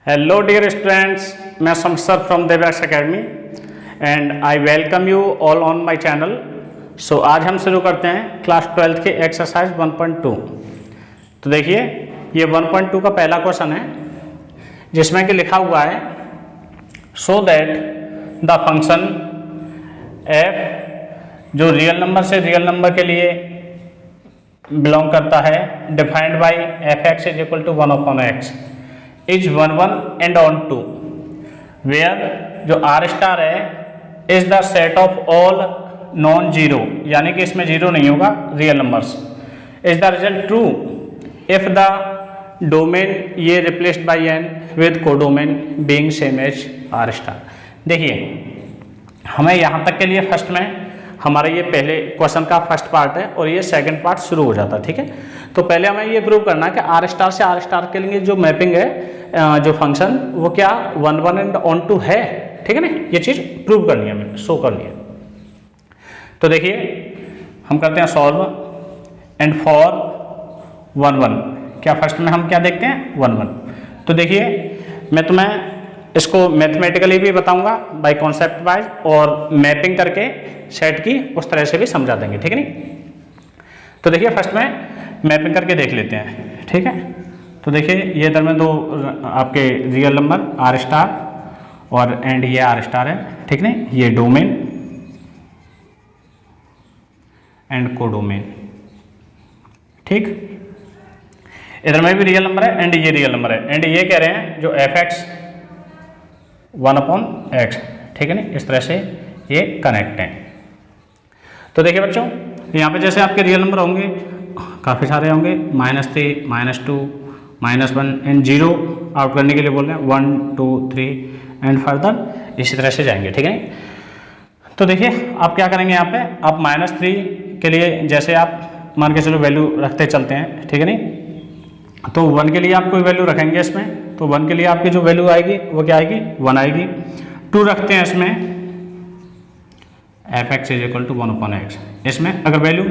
Hello dear students, मैं Samsar from Devraj Academy and I welcome you all on my channel. So आज हम शुरू करते हैं क्लास 12 के एक्सरसाइज 1.2। तो देखिए ये 1.2 का पहला क्वेश्चन है जिसमें कि लिखा हुआ है so that the function f जो रियल नंबर से रियल नंबर के लिए बिलोंग करता है defined by f(x) is equal to 1/x is 1 and on 2 where जो आर स्टार है is the set of all non zero, यानी कि इसमें जीरो नहीं होगा real numbers, is the result true if the domain ये replaced by N with codomain being same as R star. देखिए हमें यहाँ तक के लिए फर्स्ट में हमारा ये पहले क्वेश्चन का फर्स्ट पार्ट है और ये सेकंड पार्ट शुरू हो जाता है, ठीक है। तो पहले हमें ये प्रूव करना है कि आर स्टार से आर स्टार के लिए जो मैपिंग है जो फंक्शन वो क्या 1 एंड ऑन 2 है, ठीक है ना। ये चीज़ प्रूव करनी है, हमें शो करनी है। तो देखिए हम करते हैं सॉल्व एंड फॉर 1 क्या फर्स्ट में हम क्या देखते हैं 1 तो देखिए मैं तुम्हें इसको मैथमेटिकली भी बताऊंगा बाय कॉन्सेप्ट वाइज और मैपिंग करके सेट की उस तरह से भी समझा देंगे, ठीक है नहीं। तो देखिए फर्स्ट में मैपिंग करके देख लेते हैं, ठीक है। तो देखिए ये इधर में दो आपके रियल नंबर आर स्टार और एंड ये आर स्टार है, ठीक नहीं। ये डोमेन एंड कोडोमेन, ठीक। इधर में भी रियल नंबर है एंड ये रियल नंबर है एंड ये कह रहे हैं जो f(x) 1/x, ठीक है ना। इस तरह से ये कनेक्ट हैं। तो देखिए बच्चों यहाँ पे जैसे आपके रियल नंबर होंगे काफ़ी सारे होंगे, -3 -2 -1 एंड 0 आउट करने के लिए बोल रहे हैं 1 2 3 एंड फर्दर इसी तरह से जाएंगे, ठीक है। तो देखिए आप क्या करेंगे यहाँ पे आप -3 के लिए जैसे आप मान के चलो वैल्यू रखते चलते हैं, ठीक है नहीं। तो 1 के लिए आप कोई वैल्यू रखेंगे इसमें, तो 1 के लिए आपकी जो वैल्यू आएगी वो क्या आएगी 1 आएगी। 2 रखते हैं इसमें f(x) is equal to 1/x। इसमें अगर वैल्यू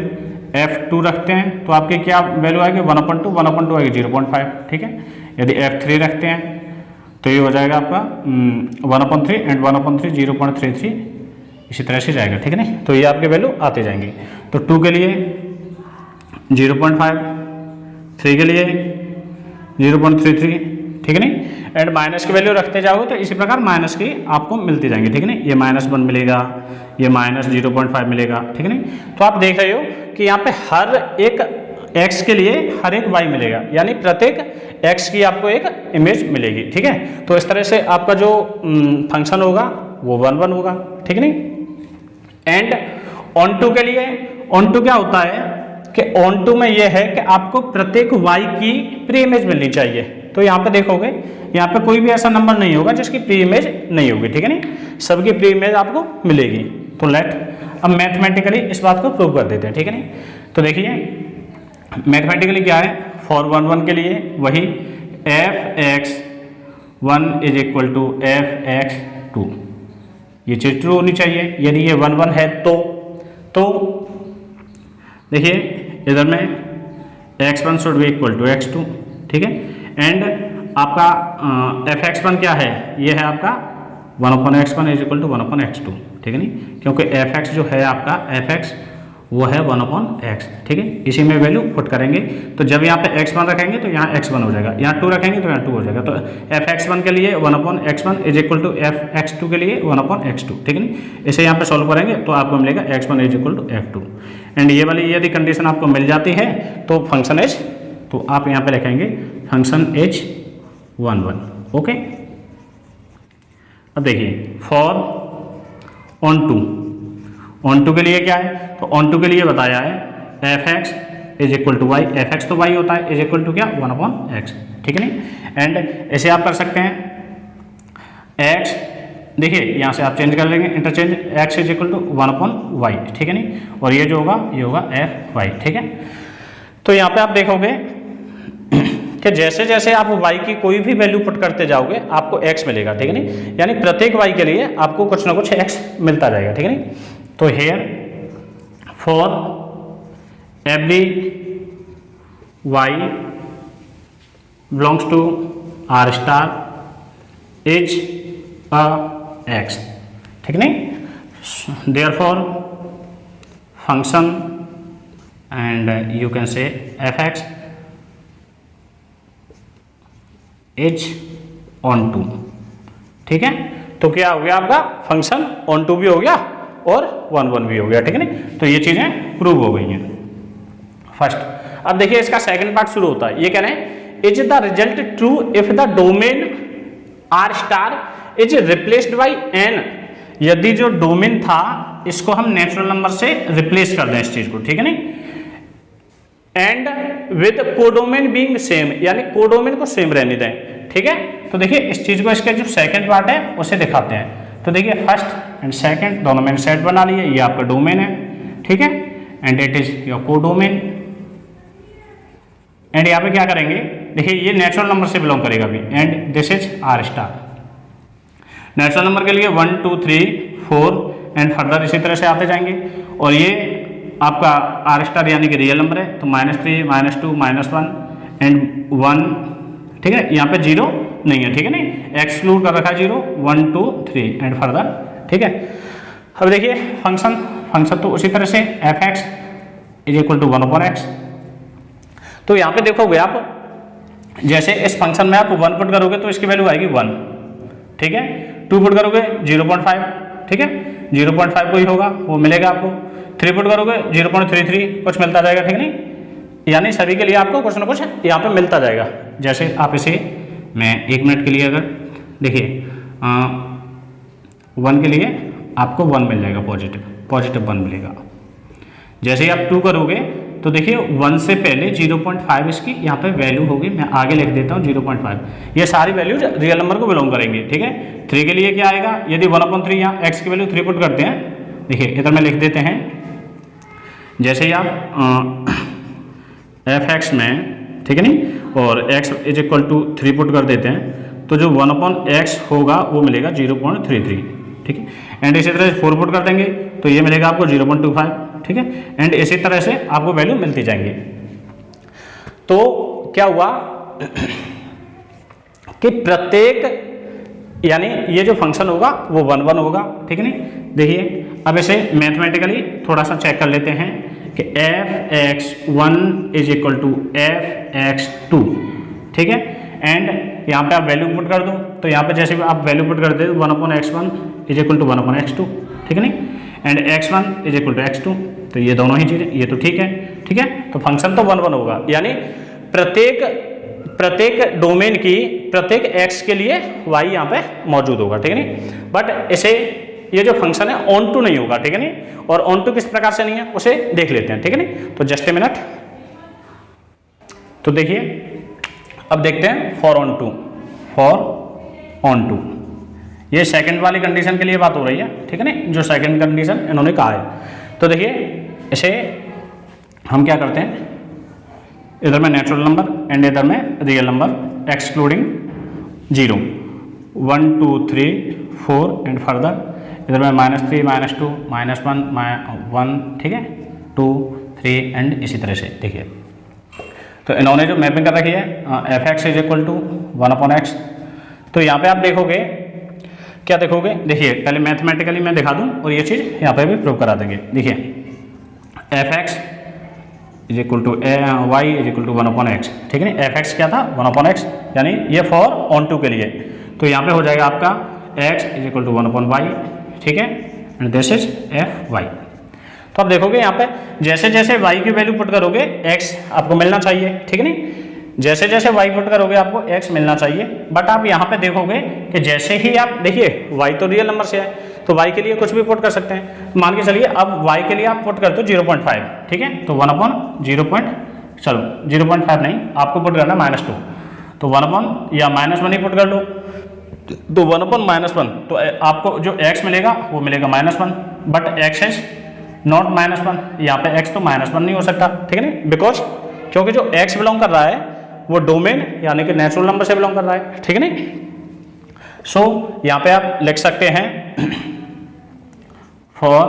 f2 रखते हैं तो आपकी क्या वैल्यू आएगी 1/2 आएगी 0.5, ठीक है। यदि f3 रखते हैं तो ये हो जाएगा आपका 1/3 एंड 1/3 0.33 इसी तरह से जाएगा, ठीक है ना। तो ये आपके वैल्यू आते जाएंगे। तो 2 के लिए 0.5, 3 के लिए 0.33, ठीक है नहीं। एंड माइनस की वैल्यू रखते जाओगे तो इसी प्रकार माइनस की आपको मिलती जाएंगी, ठीक है नहीं। ये -1 मिलेगा, ये -0.5 मिलेगा, ठीक है नहीं। तो आप देख रहे हो कि यहाँ पे हर एक x के लिए हर एक y मिलेगा, यानी प्रत्येक x की आपको एक इमेज मिलेगी, ठीक है। तो इस तरह से आपका जो फंक्शन होगा वो 1 होगा, ठीक है नहीं। एंड ऑन 2 के लिए ऑन 2 क्या होता है कि ऑन 2 में ये है कि आपको प्रत्येक y की प्री इमेज मिलनी चाहिए। तो यहाँ पे देखोगे यहाँ पे कोई भी ऐसा नंबर नहीं होगा जिसकी प्री इमेज नहीं होगी, ठीक है नहीं। सबकी प्री इमेज आपको मिलेगी। तो लेट अब मैथमेटिकली इस बात को प्रूव कर देते हैं, ठीक है नहीं। तो देखिए मैथमेटिकली क्या है फॉर 1 के लिए वही f(x) 1 is equal to f(x) 2 ये चीज ट्रू होनी चाहिए। यदि ये 1 है तो देखिए इधर में x1 should be equal to x2, ठीक है। एंड आपका f(x1) क्या है, ये है आपका 1/x1 is equal to 1/x2, ठीक है नहीं। क्योंकि f(x) जो है आपका f(x) वो है 1/x, ठीक है। इसी में वैल्यू पुट करेंगे तो जब यहाँ पे x1 रखेंगे तो यहाँ x1 हो जाएगा, यहाँ 2 रखेंगे तो यहाँ 2 हो जाएगा। तो f(x1) के लिए 1/x1 is equal to f(x2) के लिए 1/x2, ठीक है नहीं। इसे यहाँ पे सॉल्व करेंगे तो आपको मिलेगा x1 is equal to f2 and ये वाली यदि कंडीशन आपको मिल जाती है तो फंक्शन एज, तो आप यहाँ पे लिखेंगे फंक्शन एज 1 ओके। अब देखिए फॉर ऑन 2 के लिए क्या है, तो ऑन 2 के लिए बताया है f(x) is equal to y, f(x) तो y होता है इज इक्वल टू क्या 1/x, ठीक है नहीं। एंड ऐसे आप कर सकते हैं x, देखिए यहाँ से आप चेंज कर लेंगे interchange, x is equal to 1/y, ठीक है नहीं। और ये जो होगा ये होगा f(y), ठीक है। तो यहाँ पे आप देखोगे कि जैसे जैसे आप y की कोई भी वैल्यू पुट करते जाओगे आपको x मिलेगा, ठीक है नहीं। यानी प्रत्येक y के लिए आपको कुछ ना कुछ x मिलता जाएगा, ठीक है नहीं। तो here for every y belongs to R star is a x, ठीक नहीं। Therefore function and you can say f x is onto, ठीक है। तो क्या हो गया आपका फंक्शन ऑन टू भी हो गया और 1 1 भी हो गया, ठीक है नहीं। तो ये चीजें प्रूव हो गई हैं फर्स्ट। अब देखिए इसका सेकंड पार्ट शुरू होता है, ये कह रहे हैं is the result true if the domain R star is replaced by N. यदि जो डोमेन था इसको हम नेचुरल नंबर से रिप्लेस कर दें इस चीज को, ठीक है नहीं। And with codomain being same, यानी कोडोमेन को सेम रहने दें, ठीक है। तो देखिए इस चीज को इसका जो सेकंड पार्ट है उसे दिखाते हैं। तो देखिए फर्स्ट एंड सेकंड दोनों मैंने सेट बना लिए, ये आपका डोमेन है, ठीक है, and it is your codomain. And यहाँ पे क्या करेंगे, देखिए ये नेचुरल नंबर से बिलोंग करेगा भी, and this is R star. Natural number के लिए 1 2 3 4 एंड फर्दर इसी तरह से आते जाएंगे। और ये आपका आर स्टार यानी कि रियल नंबर है, तो -3 -2 -1 एंड 1, ठीक है। यहाँ पे 0 नहीं है, ठीक है नहीं, एक्सक्लूड कर रखा है 0 1 2 3 एंड फर्दर, ठीक है। अब देखिए फंक्शन तो उसी तरह से f x is equal to 1/x। तो यहाँ पे देखोगे आप, जैसे इस फंक्शन में आप 1 पुट करोगे तो इसकी वैल्यू आएगी 1, ठीक है। 2 पुट करोगे 0.5, ठीक है, 0.5 कोई होगा वो मिलेगा आपको। 3 पुट करोगे 0.33 कुछ मिलता जाएगा, ठीक नहीं। यानी सभी के लिए आपको कुछ ना कुछ यहाँ पे मिलता जाएगा। जैसे आप इसे मैं 1 मिनट के लिए अगर देखिए 1 के लिए आपको 1 मिल जाएगा, पॉजिटिव 1 मिलेगा। जैसे ही आप 2 करोगे तो देखिए 1 से पहले 0.5 इसकी यहाँ पे वैल्यू होगी, मैं आगे लिख देता हूँ 0.5। ये सारी वैल्यूज रियल नंबर को बिलोंग करेंगे, ठीक है। 3 के लिए क्या आएगा, यदि 1/3 यहाँ एक्स की वैल्यू 3 पुट करते हैं, देखिए इधर में लिख देते हैं। जैसे ही आप एफ एक्स में, ठीक है नहीं, और x is equal to 3 put कर देते हैं तो जो 1/x होगा वो मिलेगा 0.33, ठीक है। एंड इसी तरह 4 पुट कर देंगे तो ये मिलेगा आपको 0.25, ठीक है। एंड इसी तरह से आपको वैल्यू मिलती जाएंगी। तो क्या हुआ कि प्रत्येक, यानी ये जो फंक्शन होगा वो 1 1 होगा, ठीक है नहीं। देखिए अब इसे मैथमेटिकली थोड़ा सा चेक कर लेते हैं कि f(x1) is equal to f(x2), ठीक है। एंड यहाँ पे आप वैल्यू पुट कर दो, तो यहाँ पे जैसे आप वैल्यू पुट कर दे 1/x1 is equal to 1/x2, ठीक है नहीं, and x1 is equal to x2, तो ये दोनों ही चीज़ें, ये तो ठीक है, ठीक है। तो फंक्शन तो 1 1 होगा, यानी प्रत्येक डोमेन की प्रत्येक x के लिए y यहाँ पे मौजूद होगा, ठीक है नहीं। बट इसे ये जो फंक्शन है ऑन टू नहीं होगा, ठीक है नहीं। और ऑन टू किस प्रकार से नहीं है उसे देख लेते हैं, ठीक है नहीं। तो जस्ट ए मिनट, तो देखिए अब देखते हैं फॉर ऑन टू, ये सेकंड वाली कंडीशन के लिए बात हो रही है, ठीक है नहीं, जो सेकंड कंडीशन इन्होंने कहा है। तो देखिए इसे हम क्या करते हैं, इधर में नेचुरल नंबर एंड इधर में real number excluding 0 1 2 3 4 and further इधर में -3 -2 -1 1, ठीक है, 2 3 एंड इसी तरह से। देखिए तो इन्होंने जो मैपिंग कर रखी है f x is equal to 1/x। तो यहाँ पे आप देखोगे, क्या देखोगे, देखिए पहले मैथमेटिकली मैं दिखा दूँ और ये चीज़ यहाँ पे भी प्रूव करा देंगे। देखिए f x is equal to y is equal to 1/x, ठीक है नहीं। एफ एक्स क्या था 1/x, यानी ये फॉर ऑन टू के लिए। तो यहाँ पे हो जाएगा आपका x is equal to 1/y, ठीक है, and this is f y. तो आप देखोगे यहाँ पे जैसे जैसे y की वैल्यू पुट करोगे x आपको मिलना चाहिए, ठीक है नहीं। जैसे जैसे y पुट करोगे आपको x मिलना चाहिए। बट आप यहाँ पे देखोगे कि जैसे ही आप देखिए y तो रियल नंबर से है, तो y के लिए कुछ भी पुट कर सकते हैं। तो मान के चलिए अब y के लिए आप पुट करते हो 0.5, ठीक है, तो 0.5 नहीं, आपको पुट करना -2, तो 1 या -1 ही पुट कर लो, तो 1/-1, तो आपको जो x मिलेगा वो मिलेगा -1, बट x इज नॉट -1, यहाँ पे x तो -1 नहीं हो सकता, ठीक है नहीं, बिकॉज क्योंकि जो x बिलोंग कर रहा है वो डोमेन यानी कि नेचुरल नंबर से बिलोंग कर रहा है, ठीक है नहीं। सो यहाँ पे आप लिख सकते हैं for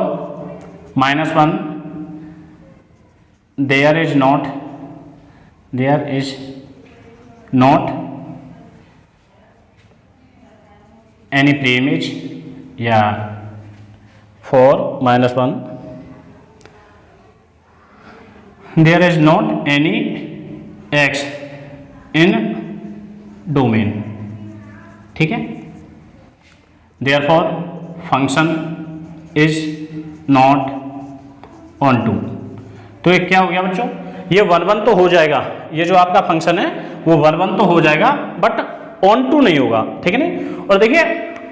-1 there is not any pre image या for -1 there is not any x in domain, ठीक है। Therefore function is not onto. तो ये क्या हो गया बच्चों, ये 1 तो हो जाएगा, ये जो आपका फंक्शन है वो 1 तो हो जाएगा बट ऑन टू नहीं होगा, ठीक है नहीं। और देखिए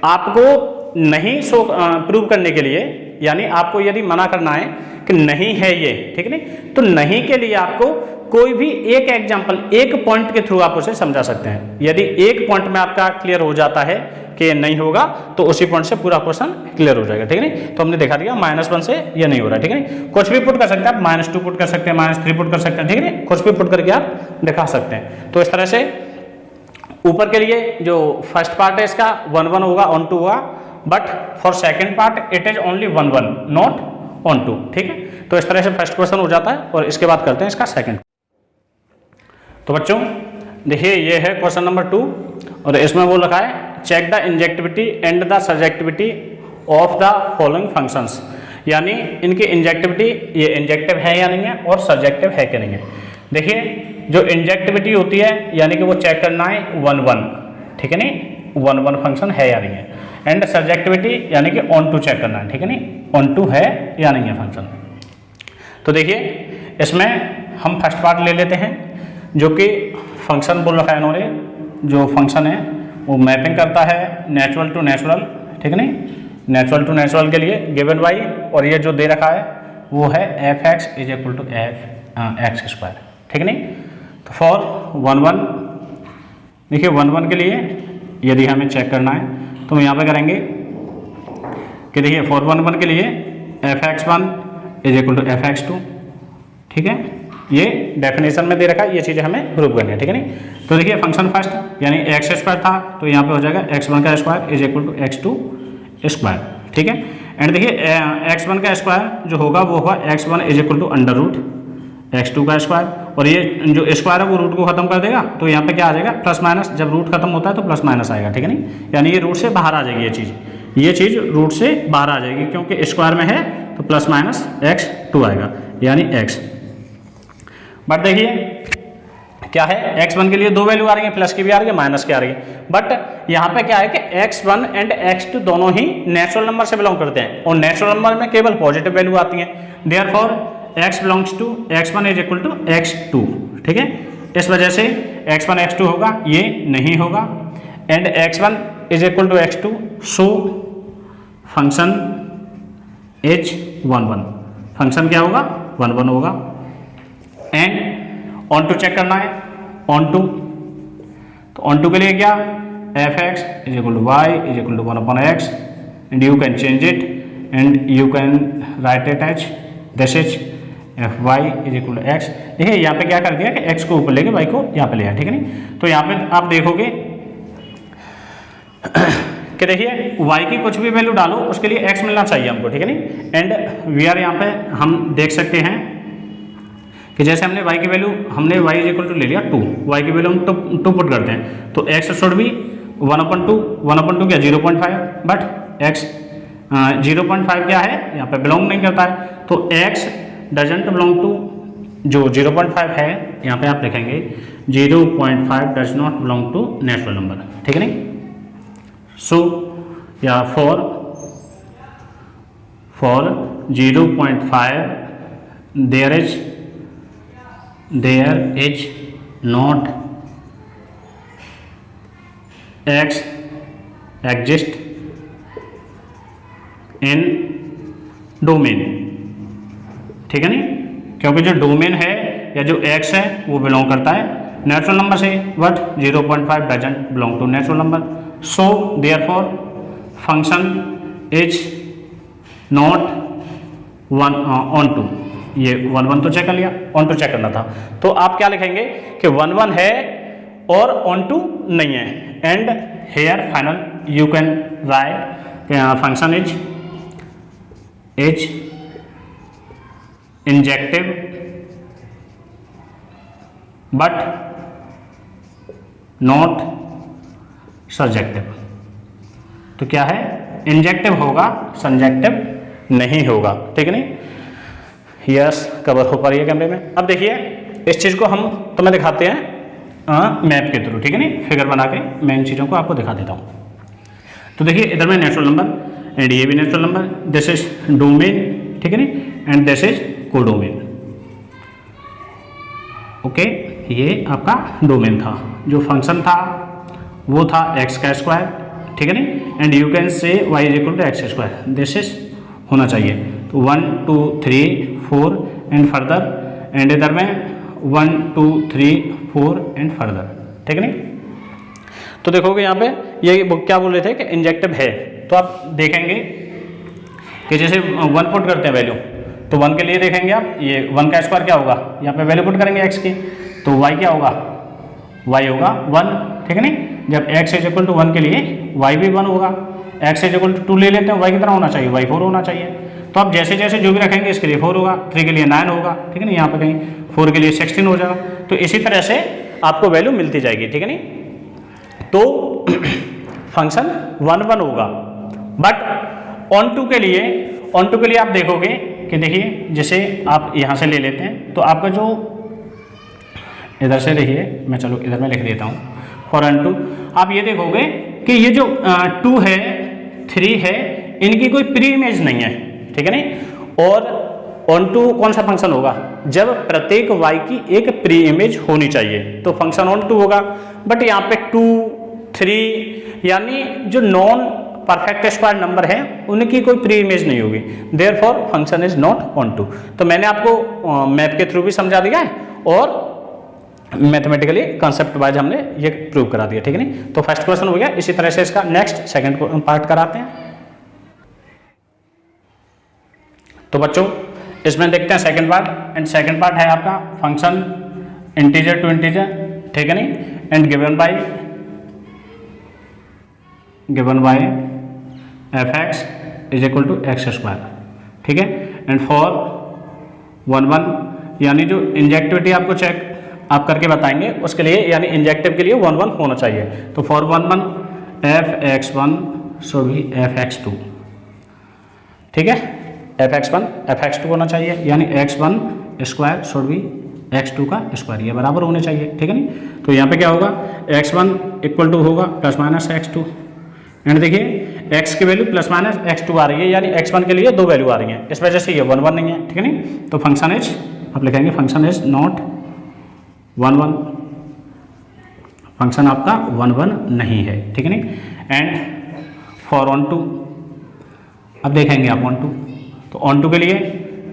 आपको नहीं शो प्रूव करने के लिए, यानी आपको यदि मना करना है कि नहीं है ये, ठीक है नहीं, तो नहीं के लिए आपको कोई भी एक एग्जांपल, एक पॉइंट के थ्रू आप उसे समझा सकते हैं। यदि एक पॉइंट में आपका क्लियर हो जाता है कि ये नहीं होगा तो उसी पॉइंट से पूरा क्वेश्चन क्लियर हो जाएगा, ठीक है नहीं। तो हमने दिखा दिया -1 से ये नहीं हो रहा है, ठीक है नहीं। कुछ भी पुट कर सकते हैं आप, -2 पुट कर सकते हैं, -3 पुट कर सकते हैं, ठीक है नहीं, कुछ भी पुट करके आप दिखा सकते हैं। तो इस तरह से ऊपर के लिए जो फर्स्ट पार्ट है इसका 1 होगा, ऑन टू होगा, but for second part it is only 1 not onto, ठीक है। तो इस तरह से फर्स्ट क्वेश्चन हो जाता है और इसके बाद करते हैं इसका सेकंड। तो बच्चों देखिए ये है क्वेश्चन नंबर 2 और इसमें वो लिखा है check the injectivity and the subjectivity of the following functions, यानी इनकी इंजेक्टिविटी, ये इंजेक्टिव है या नहीं है और सब्जेक्टिव है कि नहीं है। देखिए जो इंजेक्टिविटी होती है यानी कि वो चेक करना है 1, ठीक है नहीं, 1 फंक्शन है या नहीं है। एंड सब्जेक्टिविटी यानी कि ऑन टू चेक करना है, ठीक है नहीं, ऑन टू है या नहीं है फंक्शन। तो देखिए इसमें हम फर्स्ट पार्ट ले लेते हैं जो कि फंक्शन बोल रखा है इन्होंने, जो फंक्शन है वो मैपिंग करता है नेचुरल टू नेचुरल, ठीक है नहीं, नेचुरल टू नेचुरल के लिए गिवन बाई, और ये जो दे रखा है वो है f(x) = f(x²), ठीक है नहीं। तो फॉर 1 देखिए 1 के लिए यदि हमें चेक करना है तो हम यहाँ पे करेंगे कि देखिए फॉर 1 के लिए f(x1) = f(x2), ठीक है, ये डेफिनेशन में दे रखा है, ये चीज़ें हमें प्रूव करनी है, ठीक है नहीं। तो देखिए फंक्शन फर्स्ट यानी x² था तो यहाँ पे हो जाएगा x1 का स्क्वायर = x2 स्क्वायर, ठीक है। एंड देखिए x1 का स्क्वायर जो होगा वो होगा x1 = √x2 का स्क्वायर, और ये जो स्क्वायर है वो रूट को खत्म कर देगा तो यहाँ पे क्या आ जाएगा प्लस माइनस, जब रूट खत्म होता है तो प्लस माइनस आएगा, ठीक है नहीं, यानी ये रूट से बाहर आ जाएगी, ये चीज़ रूट से बाहर आ जाएगी क्योंकि स्क्वायर में है तो प्लस माइनस x2 आएगा यानी x। बट देखिए क्या है x1 के लिए 2 वैल्यू आ रही है, प्लस की भी आ रही है माइनस की आ रही है, बट यहाँ पे क्या है कि x1 एंड x2 दोनों ही नेचुरल नंबर से बिलोंग करते हैं और नेचुरल नंबर में केवल पॉजिटिव वैल्यू आती है। Therefore x belongs to x1 = x2, ठीक है, इस वजह से x1 x2 होगा, ये नहीं होगा। And x1 = x2 so function is 1, function क्या होगा 1 होगा। एंड ऑन टू चेक करना है, ऑन टू, तो ऑन टू के लिए क्या f(x) = y = 1/x, and you can change it and you can write it as this is fy = x। देखिए यहाँ पे क्या कर दिया कि x को ऊपर लेके y को यहाँ पे ले आया, ठीक है नहीं। तो यहाँ पे आप देखोगे कि देखिए y की कुछ भी वैल्यू डालो उसके लिए x मिलना चाहिए हमको, ठीक है नहीं। एंड वी आर यहाँ पे हम देख सकते हैं कि जैसे हमने y की वैल्यू, हमने y = ले लिया 2, y की वैल्यू हम 2 पुट करते हैं तो x शुड भी 1/2 क्या 0.5, बट x 0.5 क्या है यहाँ पे बिलोंग नहीं करता है, तो x डजंट बिलोंग टू, जो 0.5 है यहाँ पे आप लिखेंगे 0.5 does not belong to natural number, ठीक है नहीं। सो या for 0.5 there is not x exist in domain, ठीक है नहीं, क्योंकि जो डोमेन है या जो x है वो बिलोंग करता है नेचुरल नंबर से, but 0.5 doesn't belong to natural number. So therefore function is not 1 onto, ये 1 तो चेक कर लिया, ऑन टू चेक करना था, तो आप क्या लिखेंगे कि 1 है और ऑन टू नहीं है। And here final you can write function is injective but not subjective, तो क्या है, इंजेक्टिव होगा, सब्जेक्टिव नहीं होगा, ठीक है नहीं। यस, कवर हो पा रही है कैमरे में। अब देखिए इस चीज़ को हम तुम्हें दिखाते हैं मैप के थ्रू, ठीक है नहीं, फिगर बना के मैं इन चीज़ों को आपको दिखा देता हूँ। तो देखिए इधर में नेचुरल नंबर एंड ये भी natural number, this is domain, ठीक है नहीं, and this is codomain. Okay, ये आपका डोमेन था, जो फंक्शन था वो था एक्स का स्क्वायर, ठीक है नहीं, and you can say y is equal to x square, this is होना चाहिए। तो 1 2 3 4 एंड फर्दर, एंड इधर में 1 2 3 4 एंड फर्दर, ठीक है नहीं। तो देखोगे यहाँ पे ये क्या बोल रहे थे कि इंजेक्टिव है, तो आप देखेंगे कि जैसे 1 पुट करते हैं वैल्यू, तो 1 के लिए देखेंगे आप, ये 1 का स्क्वायर क्या होगा, यहाँ पे वैल्यू पुट करेंगे x की, तो y क्या होगा, y होगा 1, ठीक है नहीं। जब x इज इक्वल टू 1 के लिए y भी 1 होगा, x इज इक्वल टू 2 ले लेते हैं, y कितना होना चाहिए, y 4 होना चाहिए। तो आप जैसे जैसे जो भी रखेंगे इसके लिए 4 होगा, 3 के लिए 9 होगा, ठीक है नहीं, यहाँ पे कहीं 4 के लिए 16 हो जाएगा। तो इसी तरह से आपको वैल्यू मिलती जाएगी, ठीक है नहीं। तो फंक्शन 1 1 होगा, बट ऑन टू के लिए आप देखोगे कि देखिए जैसे आप यहाँ से ले लेते हैं, तो आपका जो इधर से देखिए, मैं चलो इधर में लिख देता हूँ फॉर ऑन टू, आप ये देखोगे कि ये जो 2 है 3 है, इनकी कोई प्री इमेज नहीं है, ठीक है नहीं। और ऑन टू कौन सा फंक्शन होगा, जब प्रत्येक y की एक प्री इमेज होनी चाहिए तो फंक्शन ऑन टू होगा। बट यहाँ पे 2 3 यानी जो नॉन परफेक्ट स्क्वायर नंबर है उनकी कोई प्री इमेज नहीं होगी, therefore function is not onto. तो मैंने आपको मैप के थ्रू भी समझा दिया है और मैथमेटिकली कॉन्सेप्ट वाइज हमने ये प्रूव करा दिया, ठीक है नहीं। तो फर्स्ट क्वेश्चन हो गया। इसी तरह से इसका नेक्स्ट सेकंड पार्ट कराते हैं। तो बच्चों इसमें देखते हैं second part, and second part है आपका फंक्शन इंटीजर टू इंटीजर, ठीक है नहीं, and given by f(x) is equal to x square, ठीक है। एंड फॉर 1 1 यानी जो इंजेक्टिविटी आपको चेक आप करके बताएंगे उसके लिए, यानी इंजेक्टिव के लिए 1 1 होना चाहिए। तो फॉर 1 1 f(x1) सो भी f(x2), ठीक है, f(x1) f(x2) होना चाहिए, यानी x1 स्क्वायर शुड भी x2 का स्क्वायर, ये बराबर होने चाहिए, ठीक है नहीं। तो यहाँ पे क्या होगा, x1 इक्वल टू होगा प्लस माइनस x2, एंड देखिए x की वैल्यू प्लस माइनस x2 आ रही है, यानी x1 के लिए 2 वैल्यू आ रही है, इस वजह से ये 1 1 नहीं है, ठीक है नहीं। तो फंक्शन इज, आप लिखेंगे फंक्शन इज नॉट 1 1, फंक्शन आपका 1 1 नहीं है, ठीक है नहीं। एंड फॉर ऑन टू, अब देखेंगे आप ऑन टू, तो ऑन टू के लिए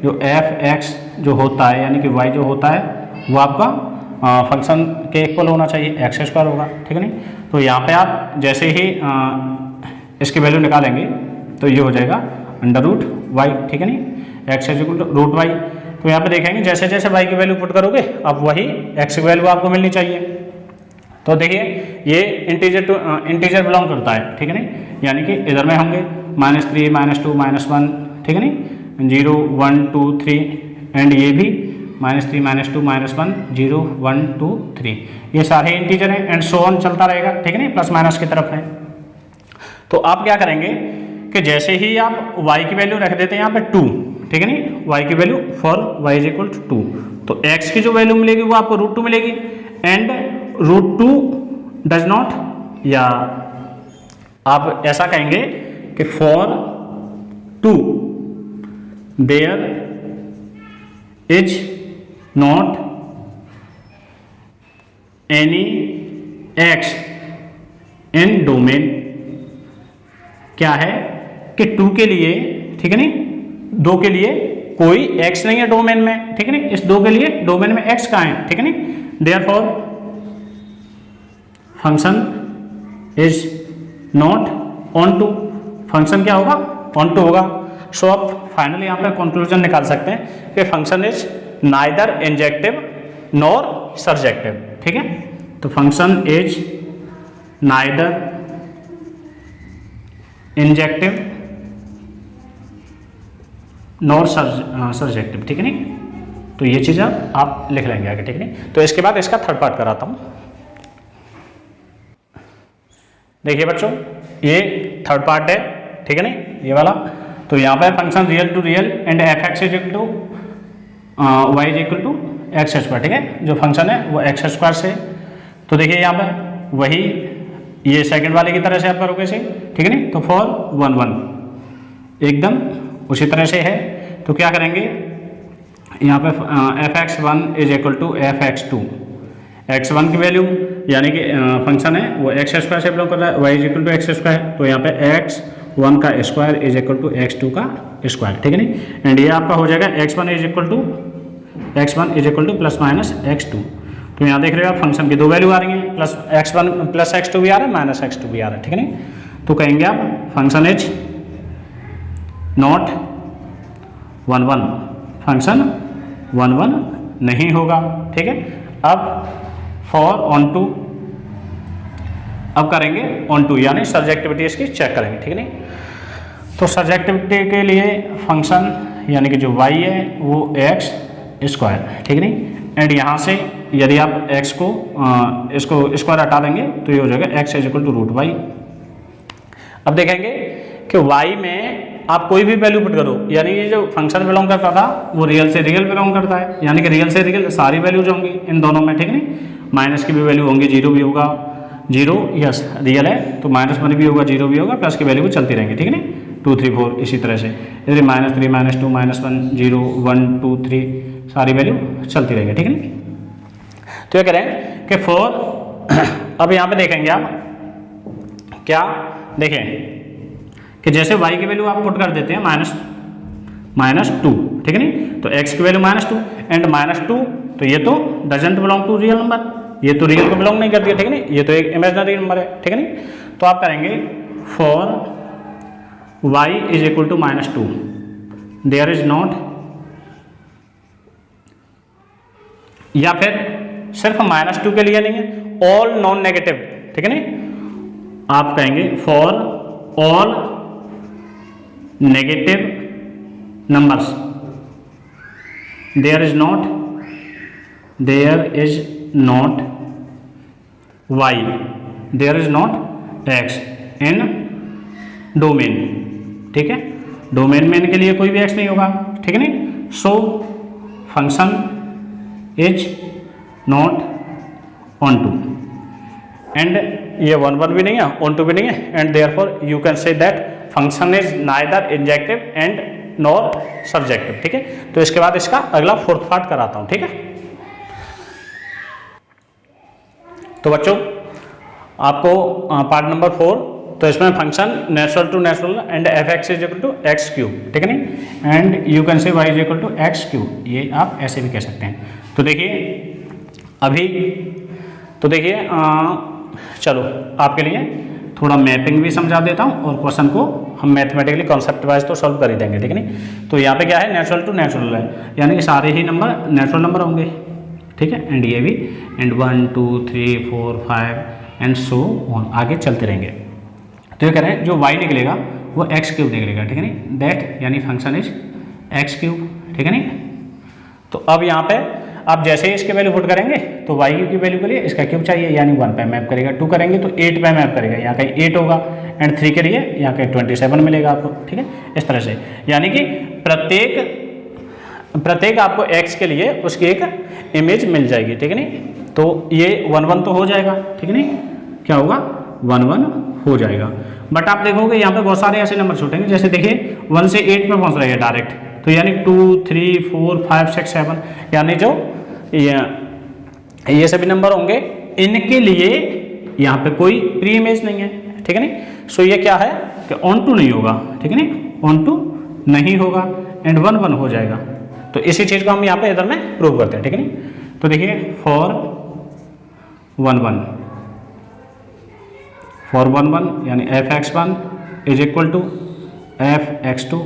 जो f(x) जो होता है, यानी कि y जो होता है वो आपका फंक्शन के इक्वल होना चाहिए, एक्स स्क्वायर होगा, ठीक है नहीं। तो यहाँ पे आप जैसे ही इसकी वैल्यू निकालेंगे तो ये हो जाएगा √y, ठीक है नहीं, x is equal to √y। तो यहाँ पे देखेंगे जैसे जैसे y की वैल्यू पुट करोगे अब वही x की वैल्यू आपको मिलनी चाहिए। तो देखिए ये इंटीजर बिलोंग करता है, ठीक है नहीं, यानी कि इधर में होंगे -3 -2 -1, ठीक है नहीं, 0 1 2 3, एंड ये भी -3 -2 -1 0 1 2 3, ये सारे इंटीजर हैं, एंड सो ऑन चलता रहेगा, ठीक है नहीं, प्लस माइनस की तरफ है। तो आप क्या करेंगे कि जैसे ही आप y की वैल्यू रख देते हैं यहाँ पे 2, ठीक है नहीं, y की value for y is equal to 2, तो x की जो वैल्यू मिलेगी वो आपको √2 मिलेगी, एंड √2 डज नॉट, या आप ऐसा कहेंगे कि for 2 there is not any x in domain, क्या है कि 2 के लिए, ठीक है नहीं, 2 के लिए कोई x नहीं है डोमेन में, ठीक है नहीं, इस 2 के लिए डोमेन में x कहाँ है, ठीक है नहीं, therefore function is not onto, function क्या होगा, ऑन टू होगा। सो आप फाइनली यहाँ पे कंक्लूजन निकाल सकते हैं कि function is neither injective nor surjective, ठीक है। तो function is neither injective nor surjective, ठीक है नहीं। तो ये चीज़ आप लिख लेंगे आगे, ठीक है नहीं। तो इसके बाद इसका थर्ड पार्ट कराता हूं। देखिए बच्चों, ये थर्ड पार्ट है, ठीक है नहीं, ये वाला। तो यहाँ पे function real to real and f x is equal to y is equal to x square, ठीक है, जो फंक्शन है वो एक्स स्क्वायर से। तो देखिए यहाँ पे वही ये सेकंड वाले की तरह से आप करोगे से, ठीक है नहीं। तो फॉर 1 1 एकदम उसी तरह से है। तो क्या करेंगे यहाँ पे f x one is equal to f x two, x one की वैल्यू यानी कि फंक्शन है वो एक्स स्क्वायर से बिलोंग कर रहा है, y is equal to x square, तो यहाँ पे एक्स वन का square is equal to x two का स्क्वायर, ठीक है नहीं। एंड ये आपका हो जाएगा x one is equal to plus minus x two. तो यहाँ देख रहे हो आप फंक्शन की दो वैल्यू आ रही हैं, plus x one plus x two भी आ रहा है, माइनस एक्स टू भी आ रहा है, ठीक है नहीं। तो कहेंगे आप फंक्शन इज नॉट 1 1, फंक्शन 1 1 नहीं होगा, ठीक है। अब फॉर ऑन टू, अब करेंगे ऑन टू यानी सब्जेक्टिविटी इसकी चेक करेंगे, ठीक है नहीं। तो सब्जेक्टिविटी के लिए फंक्शन यानी कि जो y है वो एक्स स्क्वायर, ठीक है नहीं। एंड यहाँ से यदि आप x को इसको स्क्वायर हटा देंगे तो ये हो जाएगा x is equal to root y. अब देखेंगे कि y में आप कोई भी वैल्यू पुट करो, यानी ये जो फंक्शन बिलोंग करता था वो रियल से रियल बिलोंग करता है, यानी कि रियल से रियल सारी वैल्यूज होंगी इन दोनों में, ठीक है नहीं। माइनस की भी वैल्यू होंगी, जीरो भी होगा, जीरो यस रियल है तो -1 भी होगा, जीरो भी होगा, प्लस की वैल्यू भी चलती रहेंगी, ठीक है नहीं। 2 3 4 इसी तरह से, यदि -3 -2 -1 0 1 2 3 सारी वैल्यू चलती रहेगी, ठीक है नहीं। तो ये करें कि फॉर अब यहाँ पे देखेंगे आप क्या देखें कि जैसे y की वैल्यू आप पुट कर देते हैं -2, ठीक है नहीं। तो x की वैल्यू -2 एंड -2, तो ये तो doesn't belong to real number, ये तो रियल को बिलोंग नहीं करती है, ठीक है नहीं, ये तो एक इमेजिनरी नंबर है, ठीक है नहीं। तो आप करेंगे for y is equal to -2 there is not, या फिर सिर्फ -2 के लिए नहीं है, ऑल नॉन नेगेटिव, ठीक है नहीं। आप कहेंगे for all negative numbers there is not y, there is not x in domain, ठीक है। डोमेन में इनके लिए कोई भी x नहीं होगा, ठीक है नहीं। So function is not onto, and ये 1 1 भी नहीं है, ऑन टू भी नहीं है, and therefore you can say that function is neither injective and nor subjective, ठीक है। तो इसके बाद इसका अगला फोर्थ पार्ट कराता हूं, ठीक है। तो बच्चों आपको पार्ट नंबर 4, तो इसमें function natural to natural and f x is equal to x cube, ठीक है नहीं, and you can say y is equal to x cube, ये आप ऐसे भी कह सकते हैं। तो देखिए अभी तो देखिए चलो आपके लिए थोड़ा मैपिंग भी समझा देता हूँ और क्वेश्चन को हम मैथमेटिकली कॉन्सेप्ट वाइज तो सॉल्व कर ही देंगे, ठीक है नहीं। तो यहाँ पे क्या है, नेचुरल टू नेचुरल है, यानी कि सारे ही नंबर नेचुरल नंबर होंगे, ठीक है। एंड ये भी, एंड 1 2 3 4 5 एंड सो ऑन, आगे चलते रहेंगे। तो ये कह रहे हैं जो y निकलेगा वो एक्स क्यूब निकलेगा, ठीक है नहीं, दैट यानी फंक्शन इज एक्स क्यूब, ठीक है नहीं। तो अब यहाँ पे आप जैसे ही इसके वैल्यू पुट करेंगे तो y की वैल्यू के लिए इसका क्यूब चाहिए, यानी 1 पे मैप करेगा, 2 करेंगे तो 8 पे मैप करेगा, यहाँ कहीं 8 होगा, एंड 3 के लिए यहाँ कहीं 27 मिलेगा आपको, ठीक है। इस तरह से यानी कि प्रत्येक आपको x के लिए उसकी एक इमेज मिल जाएगी, ठीक है नहीं। तो ये 1 1 तो हो जाएगा, ठीक है नहीं, क्या होगा 1 1 हो जाएगा। बट आप देखोगे यहाँ पे बहुत सारे ऐसे नंबर छूटेंगे, जैसे देखिए 1 से 8 पे पहुँच रहे हैं डायरेक्ट, तो यानी 2 3 4 5 6 7, यानी जो ये सभी नंबर होंगे इनके लिए यहाँ पे कोई प्री इमेज नहीं है, ठीक है नहीं। सो ये क्या है कि ऑन टू नहीं होगा, ठीक है नहीं, ऑन टू नहीं होगा, एंड 1 1 हो जाएगा। तो इसी चीज़ को हम यहाँ पे इधर में प्रूव करते हैं, ठीक है नहीं। तो देखिए फॉर 1 1 यानी f(x1) is equal to f(x2),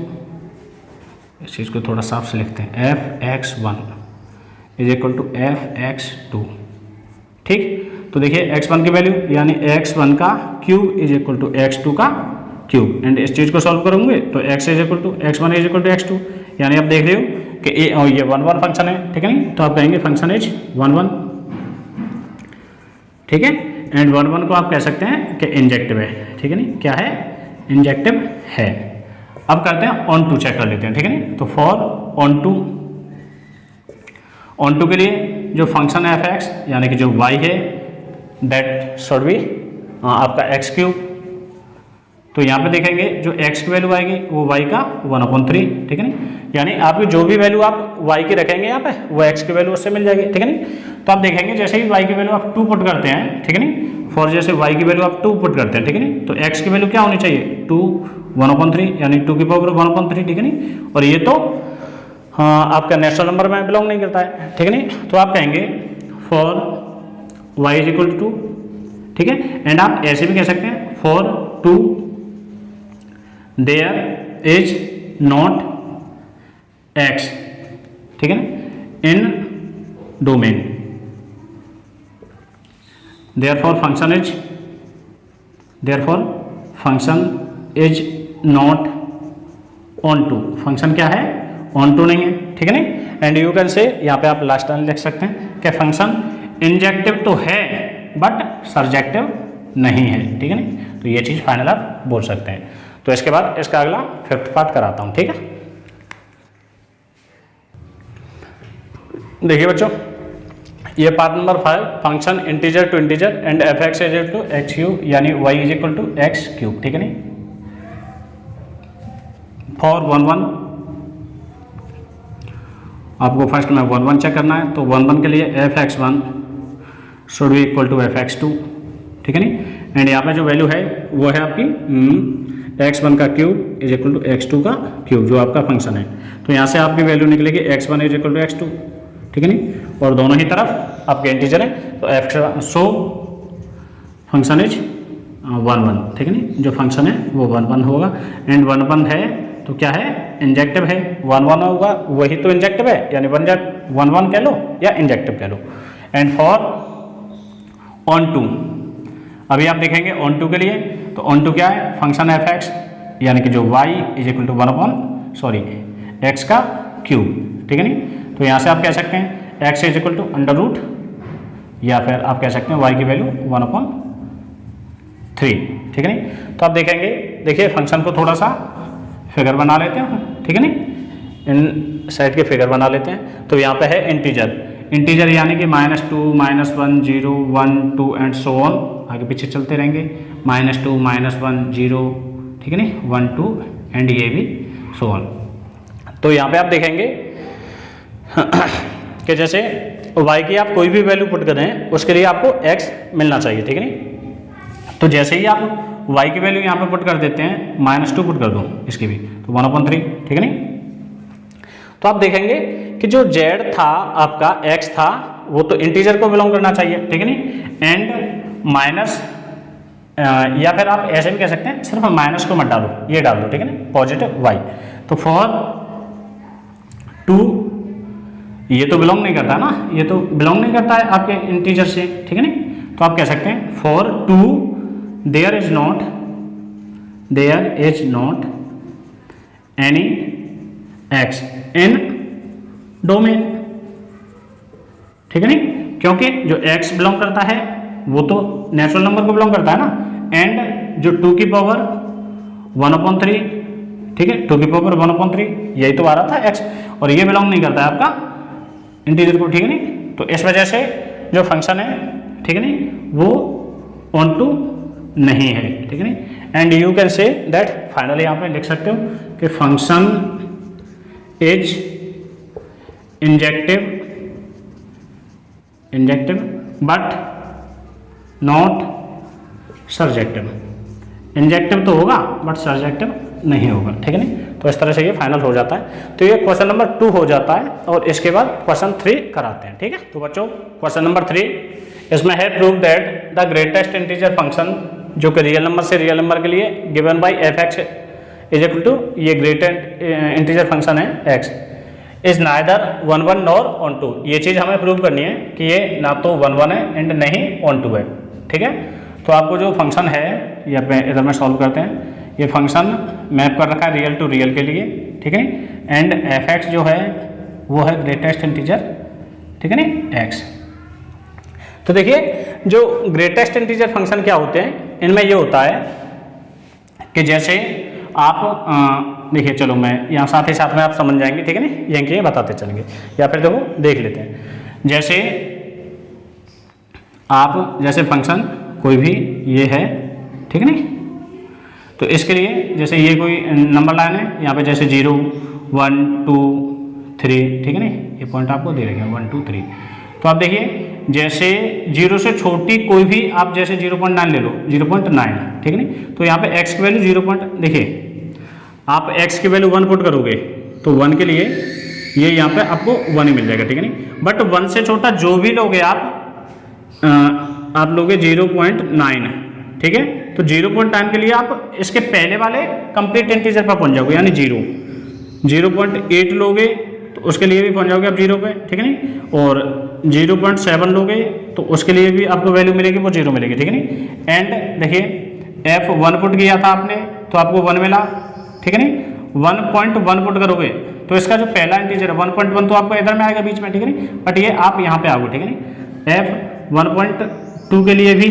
इस चीज़ को थोड़ा साफ से लिखते हैं, f(x1) is equal to f(x2), ठीक। तो देखिए x1 की वैल्यू यानी x1 का cube is equal to x2 का क्यूब, एंड इस चीज़ को सॉल्व करोगे तो x is equal to x1 is equal to x2, यानी आप देख रहे हो कि ये 1 1 फंक्शन है, ठीक है नहीं। तो आप कहेंगे फंक्शन इज 1 1, ठीक है। एंड 1 1 को आप कह सकते हैं कि इंजेक्टिव है, ठीक है नहीं, क्या है इंजेक्टिव है। अब करते हैं ऑन टू चेक कर लेते हैं, ठीक है नहीं। तो फॉर ऑन टू के लिए जो फंक्शन है f(x) यानी कि जो y है दैट शुड बी आपका x³। तो यहाँ पे देखेंगे जो x की वैल्यू आएगी वो y का 1/3, ठीक है नहीं। यानी आपकी जो भी वैल्यू आप y की रखेंगे यहाँ पे वो x की वैल्यू उससे मिल जाएगी, ठीक है नहीं। तो आप देखेंगे जैसे ही y की वैल्यू आप 2 पुट करते हैं, ठीक है नहीं, फॉर जैसे y की वैल्यू आप 2 पुट करते हैं, ठीक है नहीं, तो x की वैल्यू क्या होनी चाहिए 2 1/3 यानी 2 की पावर 1/3, ठीक है नहीं। और ये तो आपका नेचुरल नंबर में बिलोंग नहीं करता है, ठीक है नहीं। तो आप कहेंगे for y is equal to 2, ठीक है। एंड आप ऐसे भी कह सकते हैं for 2 there is not x, ठीक है ना, in domain, therefore function is not onto, function क्या है ऑन टू नहीं है, ठीक है नहीं। एंड यू कैन से यहाँ पे आप लास्ट लाइन लिख सकते हैं कि फंक्शन इंजेक्टिव तो है बट सर्जेक्टिव नहीं है, ठीक है नहीं। तो ये चीज़ फाइनल आप बोल सकते हैं। तो इसके बाद इसका अगला 5th पार्ट कराता हूँ, ठीक है। देखिए बच्चों, ये part number 5 function integer to integer and f(x) is equal to x³ यानी y is equal to x³, ठीक है नहीं। फॉर 1 आपको फर्स्ट में 1 चेक करना है। तो 1 के लिए f(x1) should be equal to f(x2), ठीक है नहीं। एंड यहाँ पे जो वैल्यू है वो है आपकी x1 का cube is equal to x2 का क्यूब, जो आपका फंक्शन है। तो यहाँ से आपकी वैल्यू निकलेगी x1 is equal to x2, ठीक है नहीं। और दोनों ही तरफ आपके इंटीजर है तो सो फंक्शन इज 1, ठीक है नहीं। जो फंक्शन है वो 1 होगा। एंड 1 है तो क्या है इंजेक्टिव है, 1 होगा वही तो इंजेक्टिव है, यानी 1 कह लो या इंजेक्टिव कह लो। एंड फॉर ऑन टू, अभी आप देखेंगे ऑन टू के लिए, तो ऑन टू क्या है फंक्शन f(x) यानी कि जो y is equal to x का क्यूब, ठीक है नहीं। तो यहाँ से आप कह सकते हैं x is equal to under root, या फिर आप कह सकते हैं y की वैल्यू 1/3, ठीक है नहीं। तो आप देखेंगे, देखिए फंक्शन को थोड़ा सा फिगर बना लेते हैं, ठीक है नहीं, इन साइड के फिगर बना लेते हैं। तो यहाँ पे है इंटीजर यानी कि -2 -1 0 1 2 एंड सो ऑन, आगे पीछे चलते रहेंगे, -2 -1 0, ठीक है नहीं, 1 2 एंड ये भी सो ऑन। तो यहाँ पे आप देखेंगे कि जैसे y की आप कोई भी वैल्यू पुट करें उसके लिए आपको x मिलना चाहिए, ठीक है नहीं। तो जैसे ही आप y की वैल्यू यहाँ पे पुट कर देते हैं, -2 पुट कर दो इसकी भी, तो 1/3, ठीक है नहीं। तो आप देखेंगे कि जो z था आपका x था वो तो इंटीजर को बिलोंग करना चाहिए, ठीक है नहीं। एंड माइनस या फिर आप ऐसे भी कह सकते हैं सिर्फ माइनस को मत डालो, ये डाल दो, ठीक है ना, पॉजिटिव y। तो फॉर 2 ये तो बिलोंग नहीं करता ना, ये तो बिलोंग नहीं करता है आपके इंटीजर से, ठीक है नहीं। तो आप कह सकते हैं for 2 there is not any x in domain, ठीक है नहीं, क्योंकि जो x बिलोंग करता है वो तो नेचुरल नंबर को बिलोंग करता है ना। एंड जो 2 की पावर 1/3, ठीक है, 2 की पावर 1/3 यही तो आ रहा था x, और ये बिलोंग नहीं करता है आपका इंटीजर को, ठीक है नहीं। तो इस वजह से जो फंक्शन है, ठीक है नहीं, वो ऑन टू नहीं है, ठीक है नहीं। And you can say that, finally यहाँ पे लिख सकते हो कि function is injective but not surjective. Injective तो होगा बट सर्जेक्टिव नहीं होगा, ठीक है नहीं। तो इस तरह से ये फाइनल हो जाता है। तो ये क्वेश्चन नंबर 2 हो जाता है और इसके बाद क्वेश्चन 3 कराते हैं, ठीक है। तो बच्चों क्वेश्चन नंबर 3 इसमें है prove that the greatest integer function, जो कि रियल नंबर से रियल नंबर के लिए given by f(x) is equal to, ये ग्रेटेस्ट इंटीजर फंक्शन है x, is neither 1 nor onto. ये चीज़ हमें प्रूव करनी है कि ये ना तो 1 है एंड नहीं ऑन टू है, ठीक है। तो आपको जो फंक्शन है ये इधर में सॉल्व करते हैं। ये फंक्शन मैप कर रखा है रियल टू रियल के लिए, ठीक है। एंड f(x) जो है वो है ग्रेटेस्ट इंटीजर, ठीक है नहीं, x। तो देखिए जो ग्रेटेस्ट इंटीजर फंक्शन क्या होते हैं, इनमें ये होता है कि जैसे आप देखिए, चलो मैं यहाँ साथ ही साथ में आप समझ जाएंगे, ठीक है ना, यहीं के बताते चलेंगे, या फिर देखो देख लेते हैं। जैसे आप जैसे फंक्शन कोई भी ये है, ठीक है नहीं, तो इसके लिए जैसे ये कोई नंबर लाइन है, यहाँ पे जैसे 0 1 2 3, ठीक है नहीं, ये पॉइंट आपको दे रखे हैं 1 2 3। तो आप देखिए जैसे 0 से छोटी कोई भी आप जैसे 0.9 ले लो, 0.9, ठीक है नहीं, तो यहाँ पे x की वैल्यू 0. देखिए आप x की वैल्यू 1 पुट करोगे तो 1 के लिए ये यहाँ पे आपको 1 ही मिल जाएगा, ठीक है नहीं। बट 1 से छोटा जो भी लोगे आप लोगे 0.9, ठीक है। तो 0.9 के लिए आप इसके पहले वाले कंप्लीट इंटीजर पर पहुंच जाओगे, यानी 0.8 लोगे तो उसके लिए भी पहुंच जाओगे आप 0 पे, ठीक है नहीं। और 0.7 लोगे तो उसके लिए भी आपको वैल्यू मिलेगी, वो 0 मिलेगी, ठीक है नहीं। एंड देखिए F1 पुट किया था आपने तो आपको 1 मिला, ठीक है नहीं। 1.1 पुट करोगे तो इसका जो पहला इंटीजर है 1.1 तो आपको इधर में आएगा बीच में, ठीक है नहीं, बट ये आप यहाँ पे आओगे, ठीक है नहीं। F1.2 के लिए भी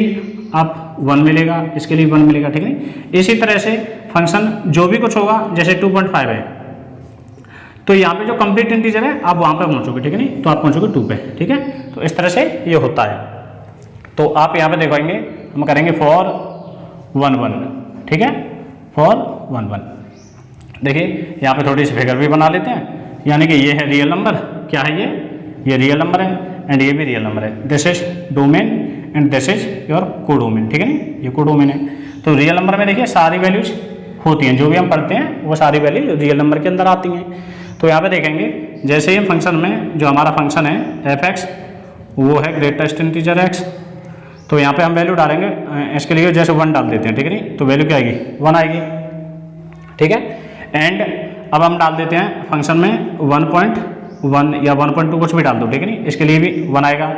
आप 1 मिलेगा, इसके लिए 1 मिलेगा, ठीक है नहीं। इसी तरह से फंक्शन जो भी कुछ होगा, जैसे 2.5 है तो यहाँ पे जो कंप्लीट इंटीजर है आप वहाँ पे पहुँचोगे, ठीक है नहीं, तो आप पहुँचोगे 2 पे, ठीक है। तो इस तरह से ये होता है। तो आप यहाँ पे देखेंगे, हम करेंगे for 1 1, ठीक है, for 1 1। देखिए यहाँ पे थोड़ी सी फिगर भी बना लेते हैं, यानी कि ये है रियल नंबर, क्या है ये रियल नंबर है, एंड ये भी रियल नंबर है। This is domain and this is your codomain, ठीक है नहीं, ये कोडोमेन है। तो रियल नंबर में देखिए सारी वैल्यूज होती हैं, जो भी हम पढ़ते हैं वो सारी वैल्यू रियल नंबर के अंदर आती हैं। तो यहाँ पे देखेंगे जैसे ही फंक्शन में जो हमारा फंक्शन है f(x) वो है ग्रेटेस्ट इंटीजर x, तो यहाँ पे हम वैल्यू डालेंगे, इसके लिए जैसे 1 डाल देते हैं, ठीक है नहीं, तो वैल्यू क्या आएगी 1 आएगी, ठीक है। एंड अब हम डाल देते हैं फंक्शन में 1.1 या 1.2 कुछ भी डाल दो, ठीक है नहीं, इसके लिए भी 1 आएगा।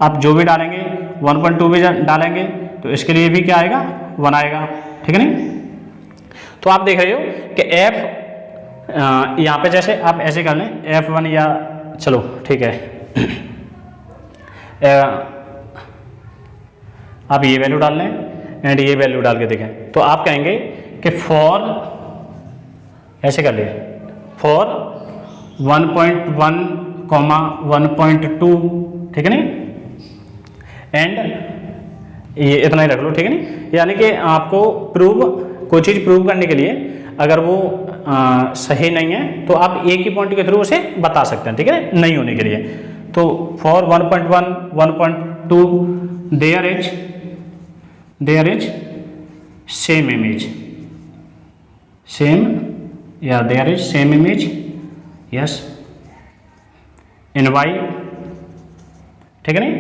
आप जो भी डालेंगे 1.2 भी डालेंगे तो इसके लिए भी क्या आएगा 1 आएगा, ठीक है नहीं। तो आप देख रहे हो कि f यहाँ पे जैसे आप ऐसे कर लें F1 या चलो ठीक है आप ये वैल्यू डाल लें एंड ये वैल्यू डाल के देखें, तो आप कहेंगे कि फॉर ऐसे कर लिए फॉर 1.1, 1.2, ठीक है नहीं, एंड ये इतना ही रख लो, ठीक है नहीं। यानी कि आपको कोई चीज़ प्रूव करने के लिए अगर वो सही नहीं है तो आप एक ही पॉइंट के थ्रू उसे बता सकते हैं, ठीक है, नहीं होने के लिए। तो for 1.1, 1.2 there is same image, same या there is same image, yes, in y, ठीक है नहीं।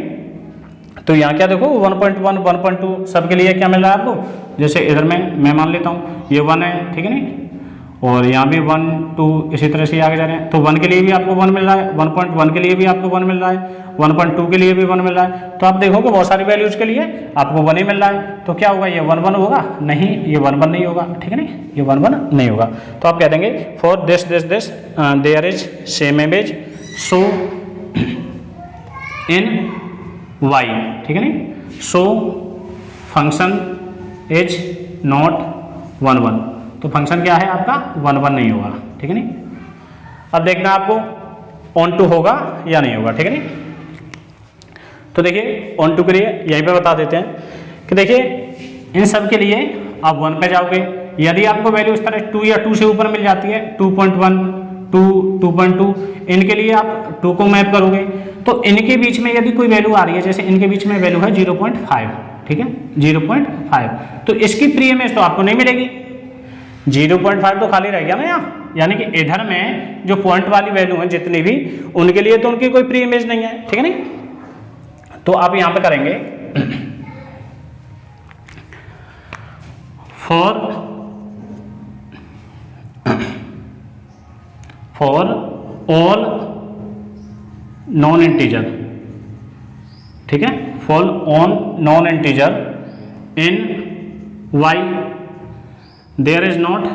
तो यहाँ क्या देखो 1.1, 1.2 सबके लिए क्या मिल रहा है आपको, जैसे इधर में मैं मान लेता हूँ ये 1 है, ठीक है नहीं, और यहाँ भी 1 2 इसी तरह से आगे जा रहे हैं। तो 1 के लिए भी आपको 1 मिल रहा है, 1.1 के लिए भी आपको 1 मिल रहा है, 1.2 के लिए भी 1 मिल रहा है। तो आप देखोगे बहुत सारी वैल्यूज के लिए आपको 1 ही मिल रहा है, तो क्या होगा ये 1 1 होगा, नहीं ये 1 1 नहीं होगा, ठीक है नहीं, ये 1 1 नहीं होगा। तो आप कह देंगे for this there is same image so in y, ठीक है नहीं, सो फंक्शन इज नॉट 1 1, तो फंक्शन क्या है आपका 1 1 नहीं होगा, ठीक है नहीं। अब देखना आपको ऑन टू होगा या नहीं होगा, ठीक है नहीं। तो देखिए ऑन टू के लिए यहीं पे बता देते हैं कि देखिए इन सब के लिए आप 1 पे जाओगे, यदि आपको वैल्यू इस तरह 2 या 2 से ऊपर मिल जाती है 2.1, 2, 2.2, इनके लिए आप 2 को मैप करोगे तो इनके बीच में यदि कोई वैल्यू आ रही है, जैसे इनके बीच में वैल्यू है 0.5, ठीक है 0.5, तो इसकी प्री इमेज तो आपको नहीं मिलेगी, 0.5 तो खाली रह गया ना यहाँ, यानी कि इधर में जो पॉइंट वाली वैल्यू है जितनी भी उनके लिए तो उनकी कोई प्री इमेज नहीं है, ठीक है नहीं। तो आप यहाँ पे करेंगे फॉर ऑल नॉन इंटीजर, ठीक है, for on non integer in y there is not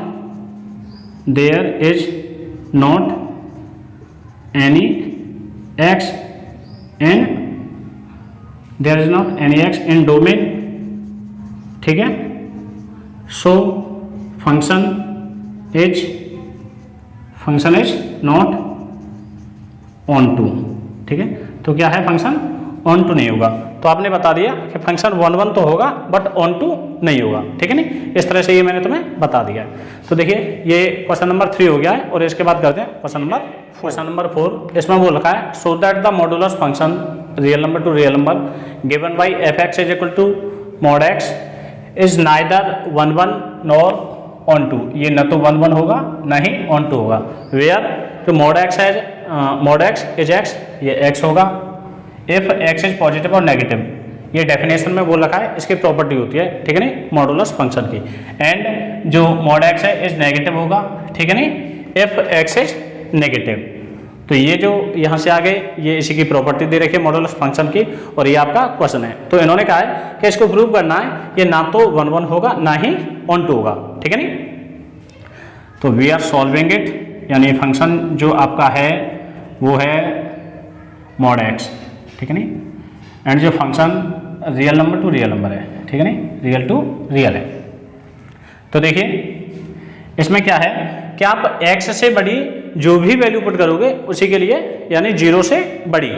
any x in domain, ठीक है। So function is not onto, ठीक है। तो क्या है, फंक्शन ऑन टू नहीं होगा। तो आपने बता दिया कि फंक्शन 1 तो होगा बट ऑन टू नहीं होगा, ठीक है नहीं। इस तरह से ये मैंने तुम्हें बता दिया है। तो देखिए ये क्वेश्चन नंबर 3 हो गया है और इसके बाद करते हैं क्वेश्चन नंबर 4। इसमें वो लिखा है so that the modulus function real number to real number given by f(x) is equal to mod x is neither 1 nor onto. ये न तो 1 होगा न ही ऑन टू होगा। वेयर तो mod x इज x, ये x होगा। इफ x इज पॉजिटिव और नेगेटिव, ये डेफिनेशन में बोल रखा है, इसकी प्रॉपर्टी होती है, ठीक है नहीं, मॉडुलस फंक्शन की। एंड जो mod x है इज नेगेटिव होगा, ठीक है नहीं, इफ x इज नेगेटिव। तो ये जो यहाँ से आगे ये इसी की प्रॉपर्टी दे रखी है मॉडुलस फंक्शन की, और ये आपका क्वेश्चन है। तो इन्होंने कहा है कि इसको प्रूव करना है, ये ना तो 1 होगा ना ही ऑन टू होगा, ठीक है नहीं। तो वी आर सॉल्विंग इट, यानी फंक्शन जो आपका है वो है mod x, ठीक है नहीं। एंड जो function real number to real number है, ठीक है नहीं, रियल टू रियल है। तो देखिए इसमें क्या है कि आप x से बड़ी जो भी वैल्यू पुट करोगे उसी के लिए, यानी 0 से बड़ी,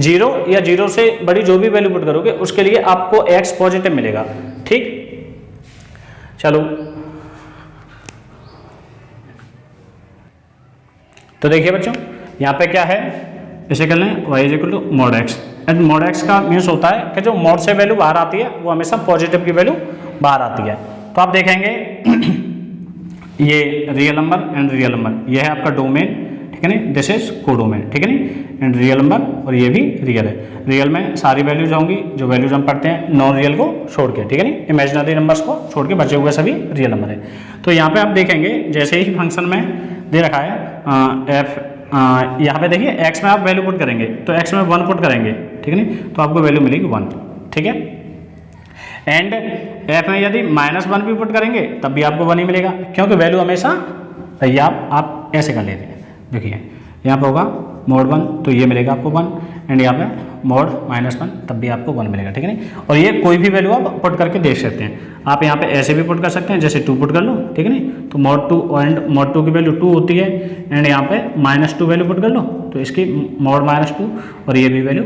0 या 0 से बड़ी जो भी वैल्यू पुट करोगे उसके लिए आपको x पॉजिटिव मिलेगा, ठीक। चलो तो देखिए बच्चों यहाँ पे क्या है, इसे कर लें y is equal to mod x। And mod x का मीन्स होता है कि जो mod से वैल्यू बाहर आती है वो हमेशा पॉजिटिव की वैल्यू बाहर आती है। तो आप देखेंगे ये real number and real number, ये है आपका डोमेन, ठीक है नहीं, दिस इज कोडोमेन, ठीक है नहीं, एंड रियल नंबर, और ये भी रियल है। रियल में सारी वैल्यूज होंगी जो वैल्यूज हम पढ़ते हैं नॉन रियल को छोड़ के, ठीक है नहीं, इमेजिनरी नंबर्स को छोड़ के बचे हुए सभी रियल नंबर है। तो यहाँ पे आप देखेंगे जैसे ही फंक्शन में दे रखा है एफ, यहाँ पे देखिए x में आप वैल्यू पुट करेंगे तो x में 1 पुट करेंगे, ठीक है नहीं, तो आपको वैल्यू मिलेगी 1, ठीक है। एंड f में यदि -1 भी पुट करेंगे तब भी आपको 1 ही मिलेगा, क्योंकि वैल्यू हमेशा आप ऐसे कर लेते हैं। देखिए यहाँ पे होगा mod 1 तो ये मिलेगा आपको 1, एंड यहाँ पे mod -1 तब भी आपको 1 मिलेगा, ठीक है नहीं। और ये कोई भी वैल्यू आप पुट करके देख सकते हैं। आप यहाँ पे ऐसे भी पुट कर सकते हैं, जैसे 2 पुट कर लो, ठीक है नहीं, तो mod 2 एंड mod 2 की वैल्यू 2 होती है, एंड यहाँ पे -2 वैल्यू पुट कर लो तो इसकी mod -2 और ये भी वैल्यू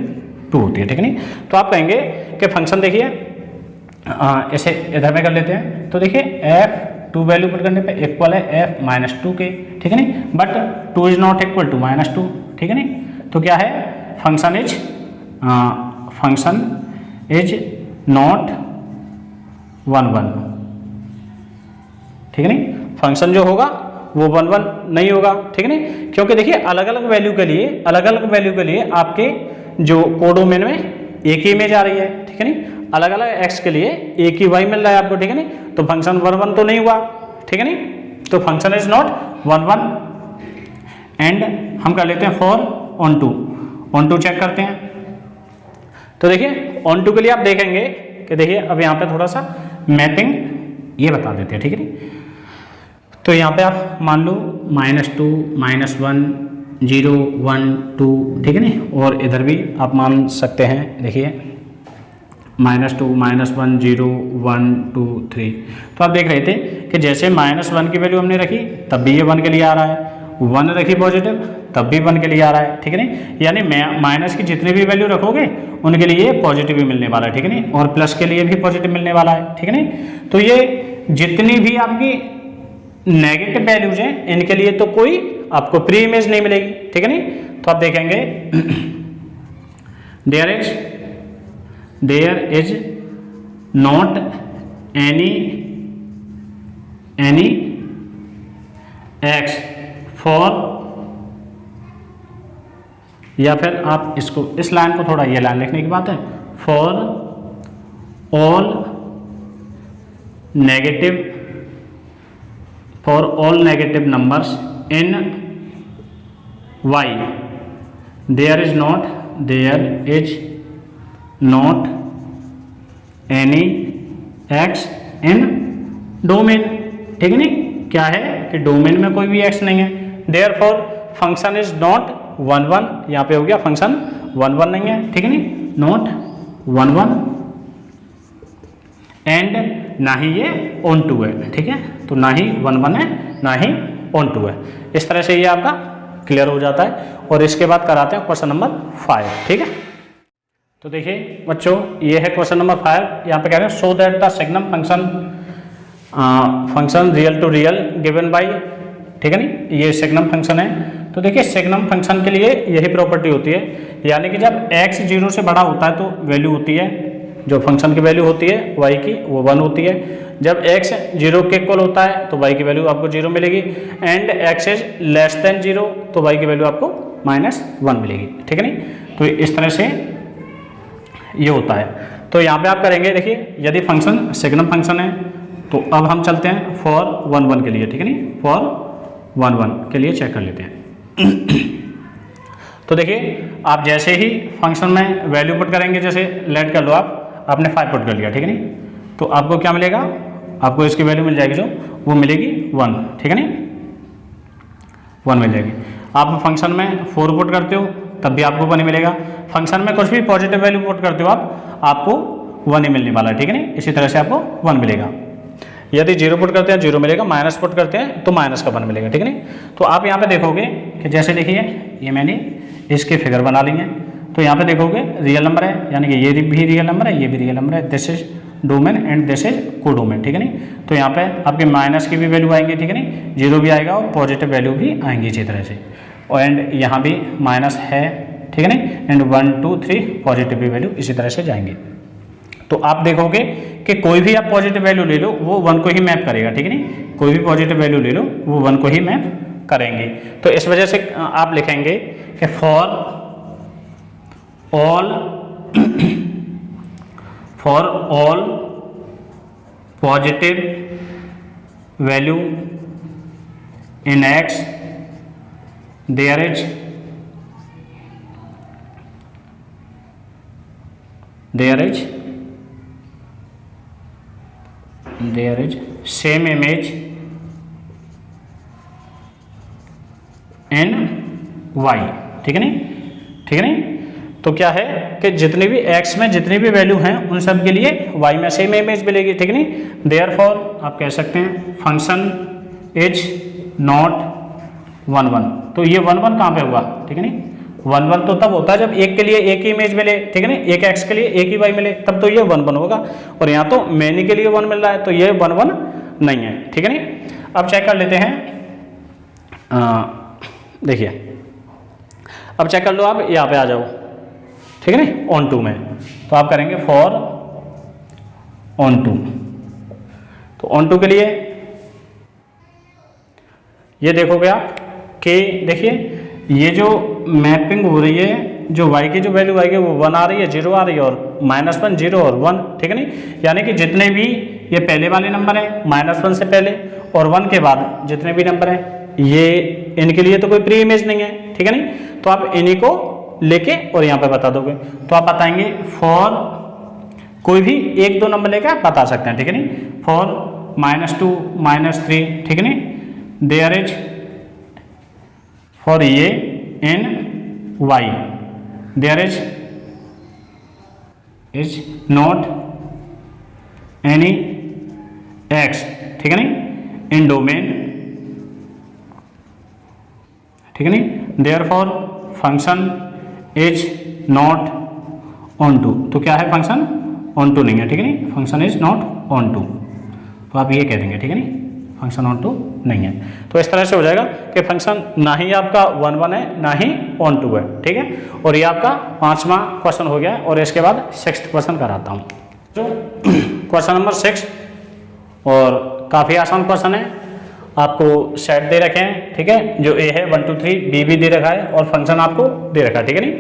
2 होती है, ठीक है नहीं। तो आप कहेंगे कि फंक्शन देखिए ऐसे इधर में कर लेते हैं, तो देखिए f 2 वैल्यू पुट करने पे इक्वल है f -2 के, ठीक है नहीं, but 2 is not equal to -2, ठीक है नहीं। तो क्या है, फंक्शन इज नॉट 1, ठीक है नहीं, फंक्शन जो होगा वो 1 नहीं होगा, ठीक है नहीं, क्योंकि देखिए अलग अलग वैल्यू के लिए आपके जो कोडोमेन में एक ही इमेज आ रही है, ठीक है नहीं, अलग अलग x के लिए एक ही y मिल रहा है आपको, ठीक है नहीं। तो फंक्शन 1 तो नहीं हुआ, ठीक है नहीं, तो फंक्शन इज नॉट 1। एंड हम कर लेते हैं फॉर ऑन टू चेक करते हैं। तो देखिए ऑन टू के लिए आप देखेंगे कि देखिए अब यहाँ पे थोड़ा सा मैपिंग ये बता देते हैं, ठीक है नहीं। तो यहाँ पे आप मान लो -2 -1 0 1 2, ठीक है नहीं, और इधर भी आप मान सकते हैं, देखिए -2 -1 0 1 2 3। तो आप देख रहे थे कि जैसे -1 की वैल्यू हमने रखी तब भी ये 1 के लिए आ रहा है, 1 रखी पॉजिटिव तब भी 1 के लिए आ रहा है, ठीक है नहीं, यानी माइनस की जितनी भी वैल्यू रखोगे उनके लिए पॉजिटिव ही मिलने वाला है, ठीक है नहीं, और प्लस के लिए भी पॉजिटिव मिलने वाला है, ठीक है नहीं। तो ये जितनी भी आपकी नेगेटिव वैल्यूज हैं इनके लिए तो कोई आपको प्री इमेज नहीं मिलेगी, ठीक है नहीं। तो आप देखेंगे there is not any x for, या फिर आप इसको इस लाइन को थोड़ा ये लाइन लिखने की बात है, for all negative numbers in y there is not any x in domain, ठीक है नहीं, क्या है कि डोमेन में कोई भी x नहीं है, देयरफॉर फंक्शन इज नॉट 1, यहाँ पे हो गया फंक्शन 1 नहीं है, ठीक है नहीं, नॉट 1। एंड ना ही ये ऑन टू है, ठीक है। तो ना ही 1 1 है, ना ही ऑन टू है। इस तरह से ये आपका क्लियर हो जाता है। और इसके बाद कराते हैं क्वेश्चन नंबर 5, ठीक है। तो देखिए बच्चों, ये है क्वेश्चन नंबर 5। यहाँ पे कह रहे हैं so that the signum function real to real given by, ठीक है नहीं, ये सेग्नम फंक्शन है। तो देखिए सेग्नम फंक्शन के लिए यही प्रॉपर्टी होती है, यानी कि जब x 0 से बड़ा होता है तो वैल्यू होती है, जो फंक्शन की वैल्यू होती है y की वो 1 होती है। जब x 0 के इक्वल होता है तो y की वैल्यू आपको 0 मिलेगी, and x is less than 0 तो y की वैल्यू आपको -1 मिलेगी, ठीक है नहीं। तो इस तरह से ये होता है। तो यहाँ पे आप करेंगे, देखिए यदि फंक्शन सेग्नम फंक्शन है तो अब हम चलते हैं फॉर 1 1 के लिए, ठीक है नहीं, फॉर 1 1 के लिए चेक कर लेते हैं। तो देखिए आप जैसे ही फंक्शन में वैल्यू पुट करेंगे, जैसे लेट कर लो आपने 5 पुट कर लिया, ठीक है नहीं, तो आपको क्या मिलेगा, आपको इसकी वैल्यू मिल जाएगी, जो वो मिलेगी 1, ठीक है नहीं, 1 मिल जाएगी। आप फंक्शन में 4 पुट करते हो तब भी आपको 1 ही मिलेगा। फंक्शन में कुछ भी पॉजिटिव वैल्यू पुट करते हो आपको 1 ही मिलने वाला है, ठीक है नहीं। इसी तरह से आपको 1 मिलेगा। यदि 0 पुट करते हैं 0 मिलेगा, माइनस पुट करते हैं तो माइनस का 1 मिलेगा, ठीक है नहीं। तो आप यहाँ पे देखोगे कि जैसे देखिए ये मैंने इसके फिगर बना ली हैं, तो यहाँ पे देखोगे रियल नंबर है, यानी कि ये भी रियल नंबर है, ये भी रियल नंबर है, this is domain and this is codomain, ठीक है नहीं। तो यहाँ पे आपके माइनस की भी वैल्यू आएंगी, ठीक है नहीं, 0 भी आएगा और पॉजिटिव वैल्यू भी आएंगी इसी तरह से, और एंड यहाँ भी माइनस है, ठीक है नहीं, एंड 1 2 3 पॉजिटिव भी वैल्यू इसी तरह से जाएंगे। तो आप देखोगे कि कोई भी आप पॉजिटिव वैल्यू ले लो वो 1 को ही मैप करेगा, ठीक है नहीं, कोई भी पॉजिटिव वैल्यू ले लो वो 1 को ही मैप करेंगे। तो इस वजह से आप लिखेंगे कि for all positive value in x there is same image in y, ठीक है नहीं, ठीक है नहीं। तो क्या है कि जितनी भी x में जितनी भी वैल्यू हैं उन सब के लिए y में सेम इमेज मिलेगी, ठीक है नहीं। देयरफॉर आप कह सकते हैं फंक्शन इज नॉट 1 1। तो ये 1 1 कहाँ पे हुआ, ठीक है नहीं, 1 1 तो तब होता है जब एक के लिए एक ही इमेज मिले, ठीक है नहीं, एक x के लिए एक ही y मिले, तब तो ये 1 1 होगा। और यहाँ तो मैनी के लिए 1 मिल रहा है तो ये 1 1 नहीं है, ठीक है नहीं। अब चेक कर लेते हैं, देखिए अब चेक कर लो, आप यहाँ पे आ जाओ, ठीक है नहीं, ऑन टू में। तो आप करेंगे फॉर ऑन टू। तो ऑन टू के लिए ये देखोगे आप कि देखिए ये जो मैपिंग हो रही है, जो y की जो वैल्यू आएगी वो 1 आ रही है, 0 आ रही है, और -1 0 और 1, ठीक है नहीं। यानी कि जितने भी ये पहले वाले नंबर हैं -1 से पहले और 1 के बाद जितने भी नंबर हैं, ये इनके लिए तो कोई प्री इमेज नहीं है, ठीक है नहीं। तो आप इन्हीं को लेके और यहाँ पे बता दोगे। तो आप बताएंगे फॉर कोई भी 1 2 नंबर लेकर आप बता सकते हैं, ठीक है नहीं, फॉर -2 -3, ठीक है नहीं, देयर इज फॉर ये in y there is not any x, ठीक है नहीं, इन डोमेन, ठीक है नहीं। Therefore function is not onto. तो क्या है, फंक्शन ऑन टू नहीं है, ठीक है नहीं, function is not onto. तो आप ये कह देंगे, ठीक है नहीं, फंक्शन ऑन टू नहीं है। तो इस तरह से हो जाएगा कि फंक्शन ना ही आपका 1 1 है ना ही ऑन टू है, ठीक है। और ये आपका 5वां क्वेश्चन हो गया, और इसके बाद 6th क्वेश्चन कराता हूँ। जो क्वेश्चन नंबर 6, और काफ़ी आसान क्वेश्चन है, आपको सेट दे रखे हैं, ठीक है, जो a है 1 2 3, b भी दे रखा है और फंक्शन आपको दे रखा है, ठीक है नहीं।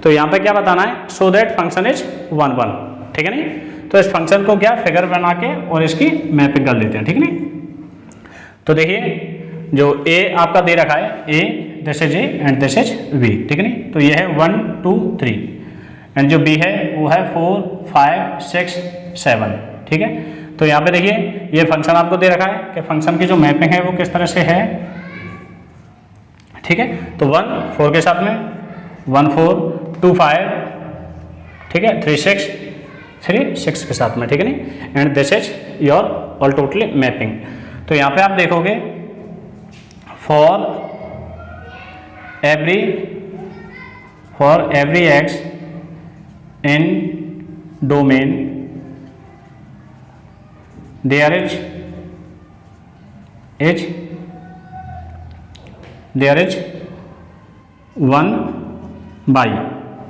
तो यहाँ पे क्या बताना है, सो दैट फंक्शन इज 1 1, ठीक है नहीं। तो इस फंक्शन को क्या फिगर बना के और इसकी मैपिंग कर लेते हैं, ठीक है नहीं। तो देखिए जो a आपका दे रखा है, a this is a and this is b, ठीक है नहीं। तो ये है 1 2 3, एंड जो b है वो है 4 5 6 7, ठीक है। तो यहाँ पे देखिए ये फंक्शन आपको दे रखा है कि फंक्शन की जो मैपिंग है वो किस तरह से है, ठीक है। तो 1 4 के साथ में 1 4 2 5, ठीक है, 3 6 3 6 के साथ में, ठीक है नहीं। And this is your all totally mapping. तो यहाँ पे आप देखोगे for every x in domain there is 1 by,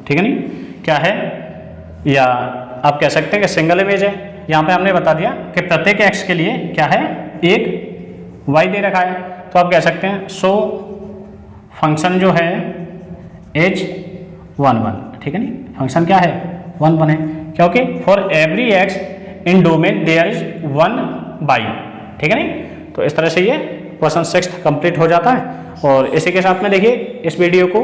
ठीक है नहीं, क्या है, या आप कह सकते हैं कि सिंगल इमेज है। यहाँ पे हमने बता दिया कि प्रत्येक एक्स के लिए क्या है, एक वाई दे रखा है, तो आप कह सकते हैं सो फंक्शन जो है h11, ठीक है नहीं, फंक्शन क्या है 1 1 है, क्योंकि for every x in domain there is 1 y, ठीक है नहीं। तो इस तरह से ये क्वेश्चन 6 कंप्लीट हो जाता है। और इसी के साथ में देखिए इस वीडियो को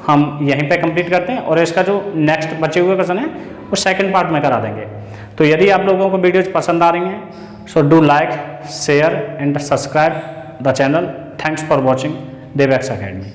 हम यहीं पे कंप्लीट करते हैं और इसका जो नेक्स्ट बचे हुए क्वेश्चन है वो सेकंड पार्ट में करा देंगे। तो यदि आप लोगों को वीडियोज पसंद आ रही हैं so do like, share and subscribe the channel. Thanks for watching देवैक्स अकेडमी।